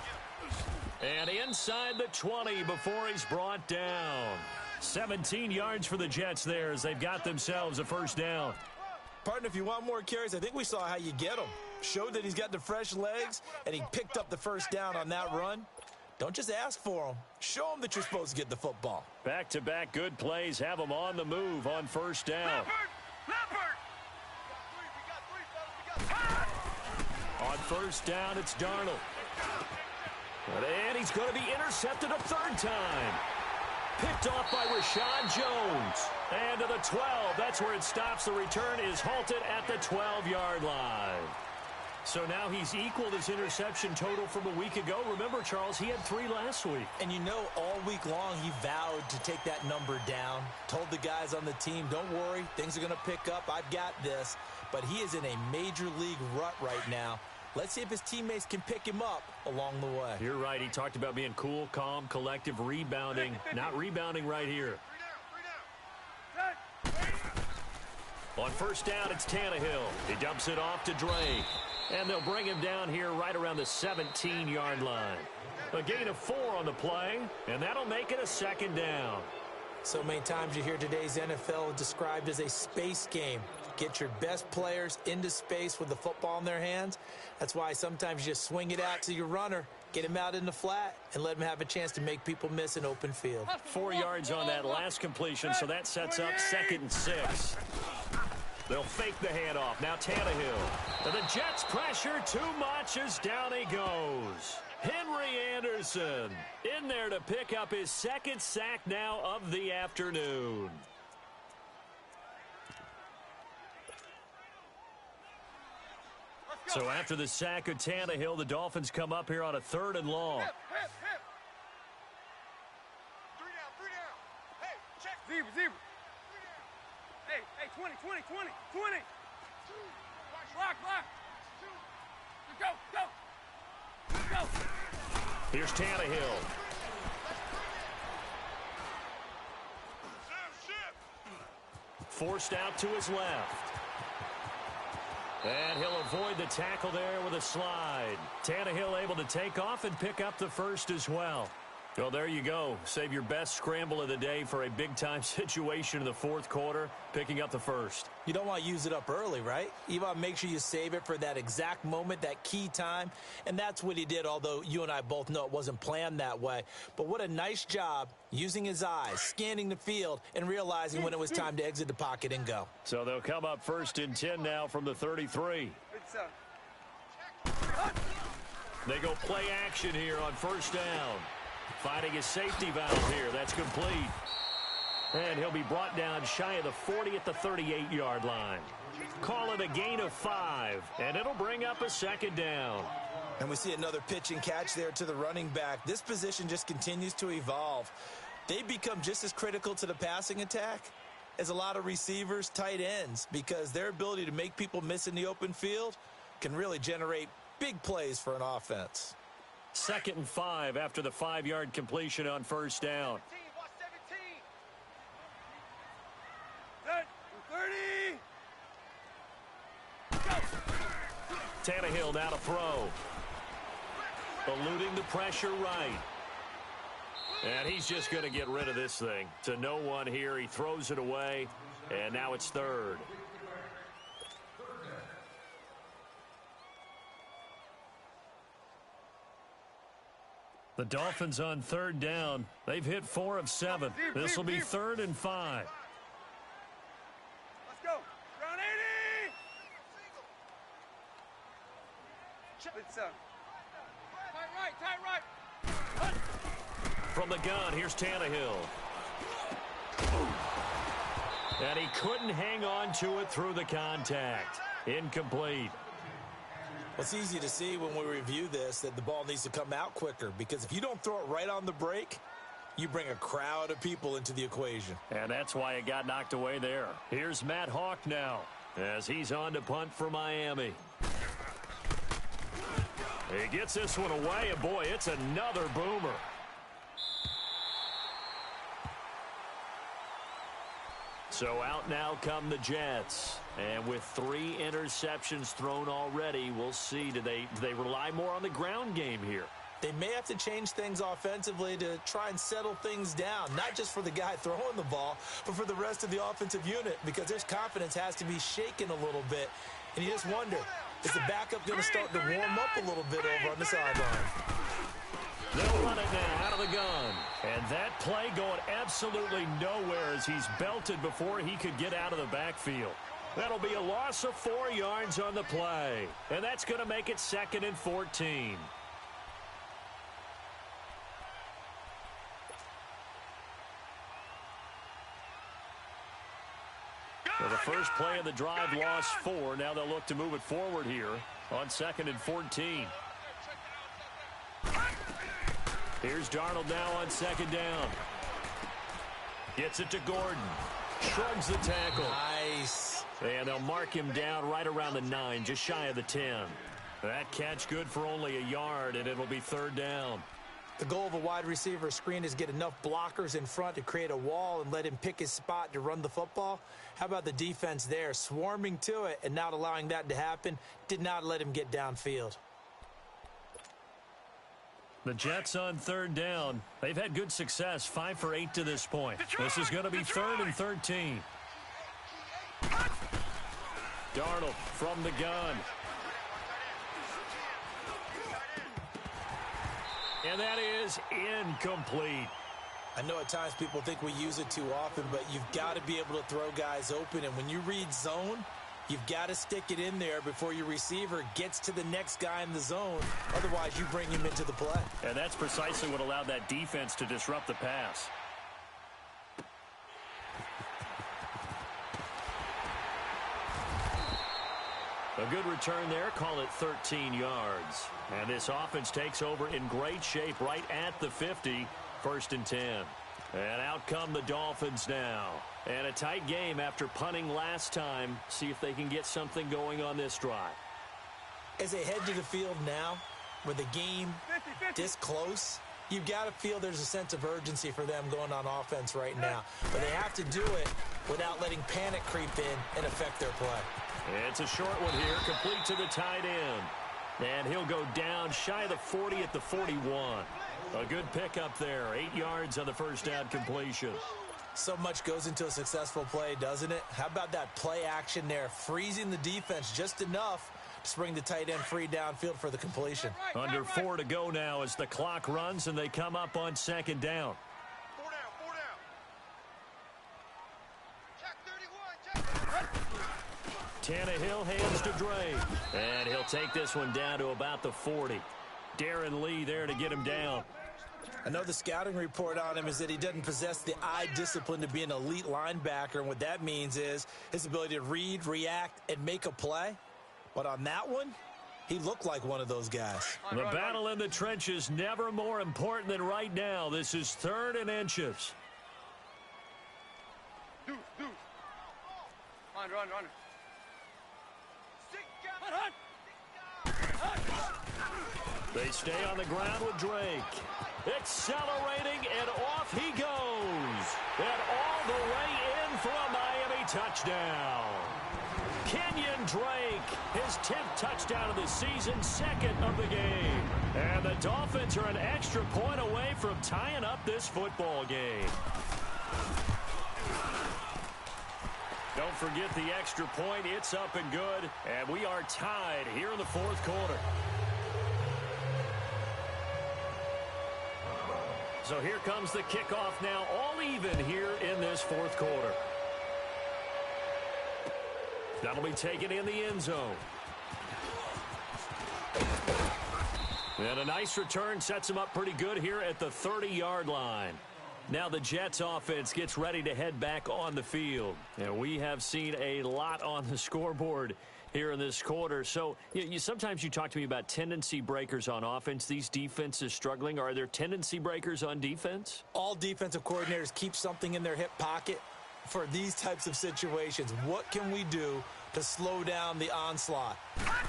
And inside the 20 before he's brought down. 17 yards for the Jets there as they've got themselves a first down. Partner, if you want more carries, I think we saw how you get them. Showed that he's got the fresh legs, and he picked up the first down on that run. Don't just ask for them. Show them that you're supposed to get the football. Back-to-back good plays have them on the move on first down. On first down, it's Darnold. And he's going to be intercepted a third time. Picked off by Rashad Jones. And to the 12. That's where it stops. The return is halted at the 12-yard line. So now he's equaled his interception total from a week ago. Remember, Charles, he had 3 last week. And you know, all week long he vowed to take that number down. Told the guys on the team, don't worry, things are going to pick up. I've got this. But he is in a major league rut right now. Let's see if his teammates can pick him up along the way. You're right. He talked about being cool, calm, collective, rebounding. Not rebounding right here. On first down, it's Tannehill. He dumps it off to Drake. And they'll bring him down here right around the 17-yard line. A gain of 4 on the play, and that'll make it a second down. So many times you hear today's NFL described as a space game. Get your best players into space with the football in their hands. That's why sometimes you just swing it out to your runner, get him out in the flat, and let him have a chance to make people miss an open field. 4 yards on that last completion, so that sets up 2nd and 6. They'll fake the handoff. Now Tannehill. And the Jets pressure too much as down he goes. Henry Anderson in there to pick up his 2nd sack now of the afternoon. So after the sack of Tannehill, the Dolphins come up here on a 3rd and long. Hip. 3 down. Hey, check. Zebra. Hey, 20. Block. Go. Here's Tannehill. Forced out to his left. And he'll avoid the tackle there with a slide. Tannehill able to take off and pick up the first as well. Well, there you go. Save your best scramble of the day for a big-time situation in the 4th quarter, picking up the first. You don't want to use it up early, right? You want to make sure you save it for that exact moment, that key time. And that's what he did, although you and I both know it wasn't planned that way. But what a nice job using his eyes, scanning the field, and realizing when it was time to exit the pocket and go. So they'll come up 1st and 10 now from the 33. They go play action here on first down. Finding his safety valve here. That's complete. And he'll be brought down shy of the 40 at the 38-yard line. Call it a gain of 5, and it'll bring up a 2nd down. And we see another pitch and catch there to the running back. This position just continues to evolve. They become just as critical to the passing attack as a lot of receivers, tight ends, because their ability to make people miss in the open field can really generate big plays for an offense. 2nd and 5 after the 5-yard completion on first down. 30. Tannehill now to throw. Eluding the pressure right. And he's just going to get rid of this thing. To no one here. He throws it away. And now it's 3rd. The Dolphins on 3rd down. They've hit 4 of 7. This will be 3rd and 5. Let's go. Round 80. It's tight right. From the gun, here's Tannehill. And he couldn't hang on to it through the contact. Incomplete. It's easy to see when we review this that the ball needs to come out quicker, because if you don't throw it right on the break, you bring a crowd of people into the equation. And that's why it got knocked away there. Here's Matt Hawk now as he's on to punt for Miami. He gets this one away, and boy, it's another boomer. So out now come the Jets. And with 3 interceptions thrown already, we'll see. Do they rely more on the ground game here? They may have to change things offensively to try and settle things down, not just for the guy throwing the ball, but for the rest of the offensive unit, because their confidence has to be shaken a little bit. And you just wonder, is the backup going to start to warm up a little bit over on the sideline? They'll run it now out of the gun. And that play going absolutely nowhere as he's belted before he could get out of the backfield. That'll be a loss of 4 yards on the play. And that's going to make it 2nd and 14. So the first play of the drive lost 4. Now they'll look to move it forward here on 2nd and 14. Here's Darnold now on 2nd down. Gets it to Gordon. Shrugs the tackle. Nice. And they'll mark him down right around the 9, just shy of the 10. That catch good for only a yard, and it'll be 3rd down. The goal of a wide receiver screen is get enough blockers in front to create a wall and let him pick his spot to run the football. How about the defense there, swarming to it and not allowing that to happen? Did not let him get downfield. The Jets on 3rd down. They've had good success, 5 for 8 to this point. This is going to be 3rd and 13. Darnold from the gun. And that is incomplete. I know at times people think we use it too often, but you've got to be able to throw guys open. And when you read zone, you've got to stick it in there before your receiver gets to the next guy in the zone. Otherwise, you bring him into the play. And that's precisely what allowed that defense to disrupt the pass. A good return there, call it 13 yards. And this offense takes over in great shape right at the 50, 1st and 10. And out come the Dolphins now. And a tight game after punting last time. See if they can get something going on this drive. As they head to the field now, with the game this close, you've got to feel there's a sense of urgency for them going on offense right now. But they have to do it without letting panic creep in and affect their play. It's a short one here, complete to the tight end. And he'll go down shy of the 40 at the 41. A good pickup there, 8 yards on the first down completion. So much goes into a successful play, doesn't it? How about that play action there, freezing the defense just enough to bring the tight end free downfield for the completion. Under 4 to go now as the clock runs and they come up on 2nd down. 4 down. Check 31. Tannehill hands to Drake. And he'll take this one down to about the 40. Darren Lee there to get him down. I know the scouting report on him is that he doesn't possess the eye discipline to be an elite linebacker, and what that means is his ability to read, react, and make a play. But on that one, he looked like one of those guys. The battle in the trenches never more important than right now. This is 3rd and inches. Deuce. Run. They stay on the ground with Drake. Accelerating, and off he goes. And all the way in for a Miami touchdown. Kenyon Drake, his 10th touchdown of the season, 2nd of the game. And the Dolphins are an extra point away from tying up this football game. Don't forget the extra point. It's up and good. And we are tied here in the 4th quarter. So here comes the kickoff now, all even here in this 4th quarter. That'll be taken in the end zone. And a nice return sets him up pretty good here at the 30-yard line. Now the Jets offense gets ready to head back on the field. And we have seen a lot on the scoreboard here in this quarter. So sometimes you talk to me about tendency breakers on offense. These defenses struggling. Are there tendency breakers on defense? All defensive coordinators keep something in their hip pocket for these types of situations. What can we do to slow down the onslaught?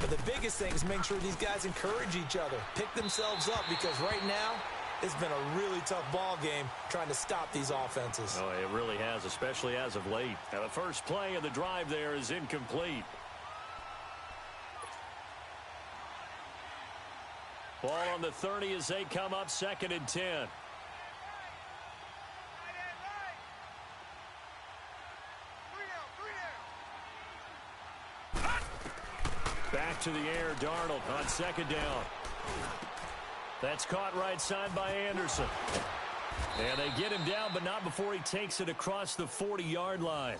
But the biggest thing is make sure these guys encourage each other, pick themselves up, because right now it's been a really tough ball game trying to stop these offenses. Oh, it really has, especially as of late. Now, the first play of the drive there is incomplete. Ball on the 30 as they come up 2nd and 10. Back to the air, Darnold on 2nd down. That's caught right side by Anderson. And they get him down, but not before he takes it across the 40-yard line.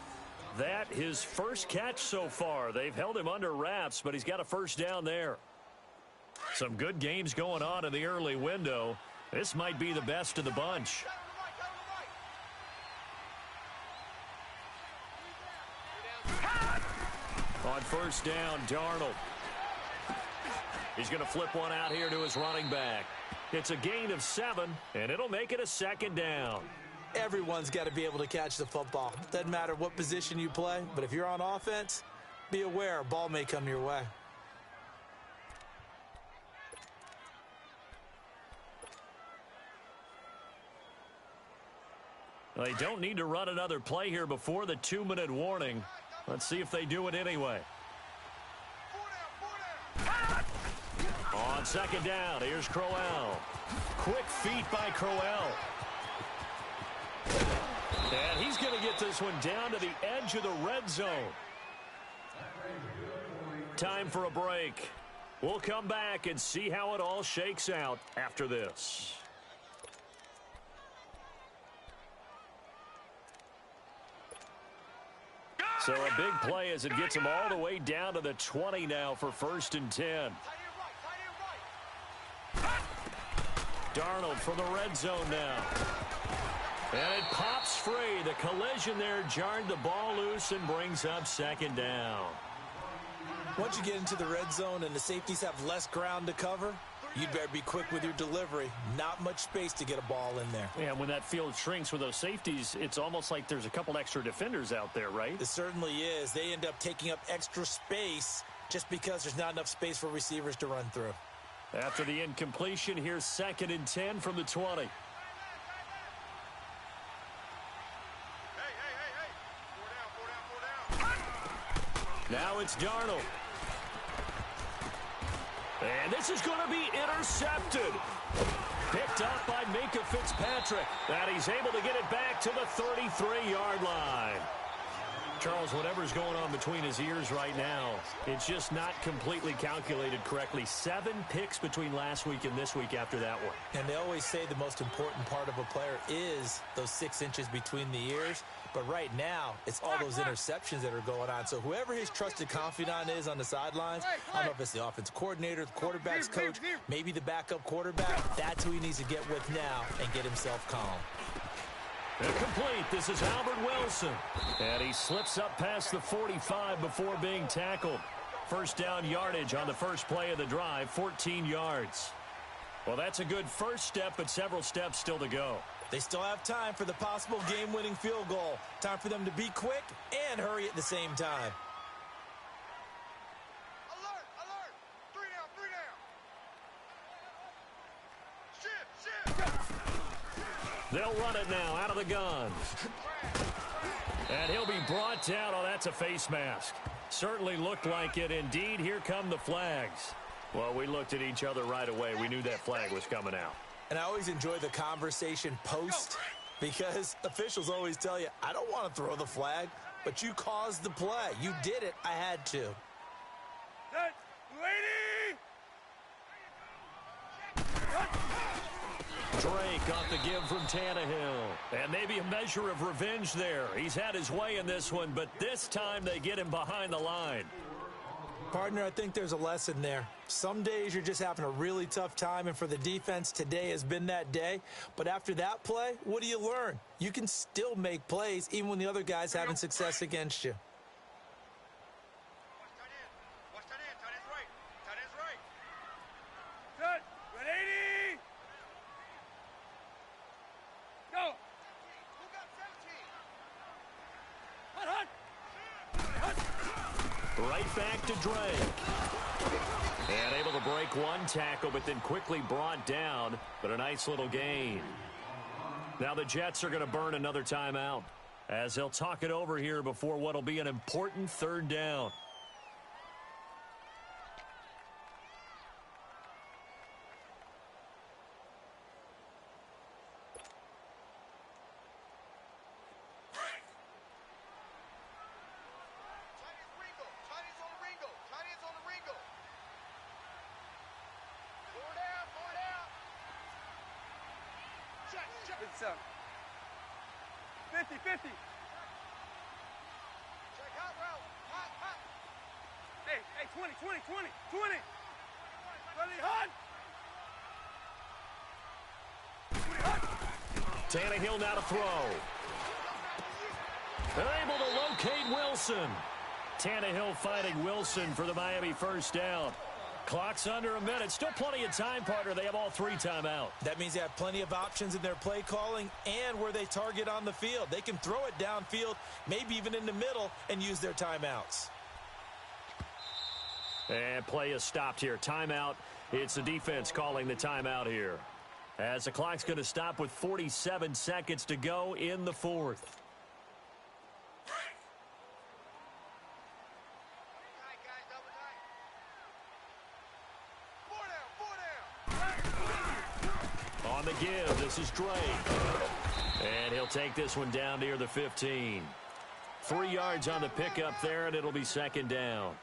That his first catch so far. They've held him under wraps, but he's got a first down there. Some good games going on in the early window. This might be the best of the bunch. On 1st down, Darnold. He's going to flip one out here to his running back. It's a gain of 7, and it'll make it a 2nd down. Everyone's got to be able to catch the football. Doesn't matter what position you play, but if you're on offense, be aware a ball may come your way. They don't need to run another play here before the 2-minute warning. Let's see if they do it anyway. On 2nd down, here's Crowell. Quick feet by Crowell. And he's going to get this one down to the edge of the red zone. Time for a break. We'll come back and see how it all shakes out after this. So a big play as it gets him all the way down to the 20 now for 1st and 10. Darnold from the red zone now. And it pops free. The collision there jarred the ball loose and brings up 2nd down. Once you get into the red zone and the safeties have less ground to cover, you'd better be quick with your delivery. Not much space to get a ball in there. Yeah, when that field shrinks with those safeties, it's almost like there's a couple extra defenders out there, right? It certainly is. They end up taking up extra space just because there's not enough space for receivers to run through. After the incompletion, here's 2nd and 10 from the 20. Hey. 4 down. Now it's Darnold. And this is going to be intercepted. Picked up by Minka Fitzpatrick. And he's able to get it back to the 33-yard line. Charles, whatever's going on between his ears right now, it's just not completely calculated correctly. 7 picks between last week and this week after that one. And they always say the most important part of a player is those 6 inches between the ears. But right now, it's all those interceptions that are going on. So whoever his trusted confidant is on the sidelines, I don't know if it's the offensive coordinator, the quarterback's coach, maybe the backup quarterback, that's who he needs to get with now and get himself calm. Complete. This is Albert Wilson. And he slips up past the 45 before being tackled. First down yardage on the first play of the drive, 14 yards. Well, that's a good first step, but several steps still to go. They still have time for the possible game-winning field goal. Time for them to be quick and hurry at the same time. Alert! 3 down! Shift! They'll run it now out of the gun. And he'll be brought down. Oh, that's a face mask. Certainly looked like it. Indeed, here come the flags. Well, we looked at each other right away. We knew that flag was coming out. And I always enjoy the conversation post because officials always tell you, I don't want to throw the flag, but you caused the play. You did it. I had to. Lady! Drake got the give from Tannehill. And maybe a measure of revenge there. He's had his way in this one, but this time they get him behind the line. Partner, I think there's a lesson there. Some days you're just having a really tough time, and for the defense, today has been that day. But after that play, what do you learn? You can still make plays even when the other guy's having success against you. Watch that in. Tight end's right. Tight end's right. Good. Good 80. Go. Who got 17? Hut. Right back to Drake. And able to break one tackle, but then quickly brought down. But a nice little gain. Now the Jets are going to burn another timeout as they'll talk it over here before what will be an important third down. It's 50-50. Check hot route. Hot. Hey, 20. 20 hot. Tannehill now to throw. They're able to locate Wilson. Tannehill finding Wilson for the Miami first down. Clock's under a minute. Still plenty of time, partner. They have all three timeouts. That means they have plenty of options in their play calling and where they target on the field. They can throw it downfield, maybe even in the middle, and use their timeouts. And play is stopped here. Timeout. It's the defense calling the timeout here. As the clock's going to stop with 47 seconds to go in the fourth. On the give, this is Drake. And he'll take this one down near the 15. 3 yards on the pickup there, and it'll be second down.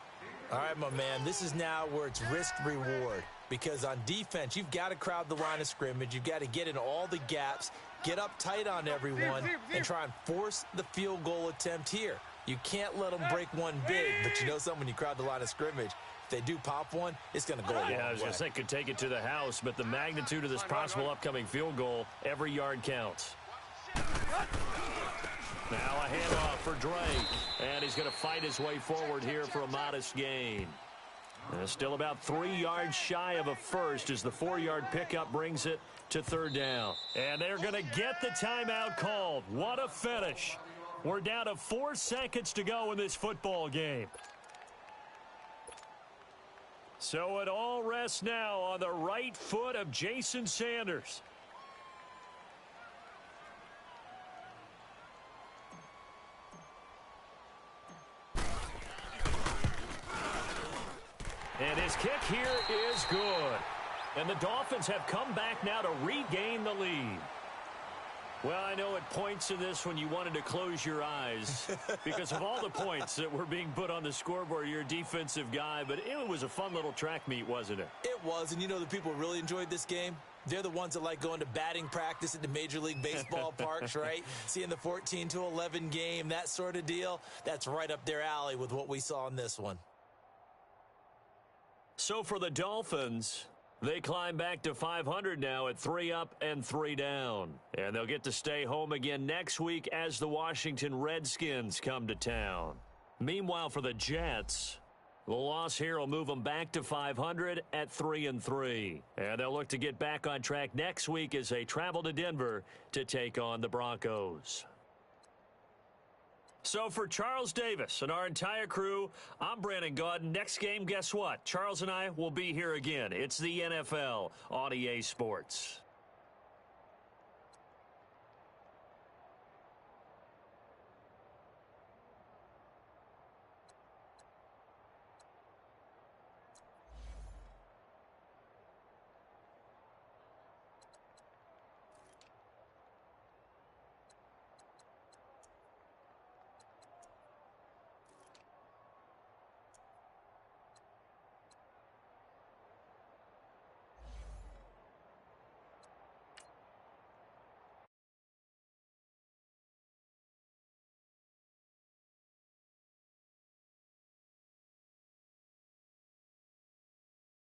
All right, my man, this is now where it's risk-reward. Because on defense, you've got to crowd the line of scrimmage. You've got to get in all the gaps, get up tight on everyone, and try and force the field goal attempt here. You can't let them break one big, but you know something, when you crowd the line of scrimmage, if they do pop one, it's going to go a long way. Yeah, I was going to say could take it to the house, but the magnitude of this possible upcoming field goal, every yard counts. Now a handoff for Drake, and he's going to fight his way forward here for a modest gain. Still about 3 yards shy of a first as the 4-yard pickup brings it to third down. And they're going to get the timeout called. What a finish. We're down to 4 seconds to go in this football game. So it all rests now on the right foot of Jason Sanders. And his kick here is good. And the Dolphins have come back now to regain the lead. Well, I know at points in this when you wanted to close your eyes because of all the points that were being put on the scoreboard. You're a defensive guy, but it was a fun little track meet, wasn't it? It was, and you know the people who really enjoyed this game? They're the ones that like going to batting practice at the Major League Baseball parks, right? Seeing the 14-11 game, that sort of deal. That's right up their alley with what we saw in this one. So for the Dolphins, they climb back to 500 now at 3 up and 3 down. And they'll get to stay home again next week as the Washington Redskins come to town. Meanwhile, for the Jets, the loss here will move them back to 500 at 3-3. And they'll look to get back on track next week as they travel to Denver to take on the Broncos. So for Charles Davis and our entire crew, I'm Brandon Gaudin. Next game, guess what? Charles and I will be here again. It's the NFL on EA Sports.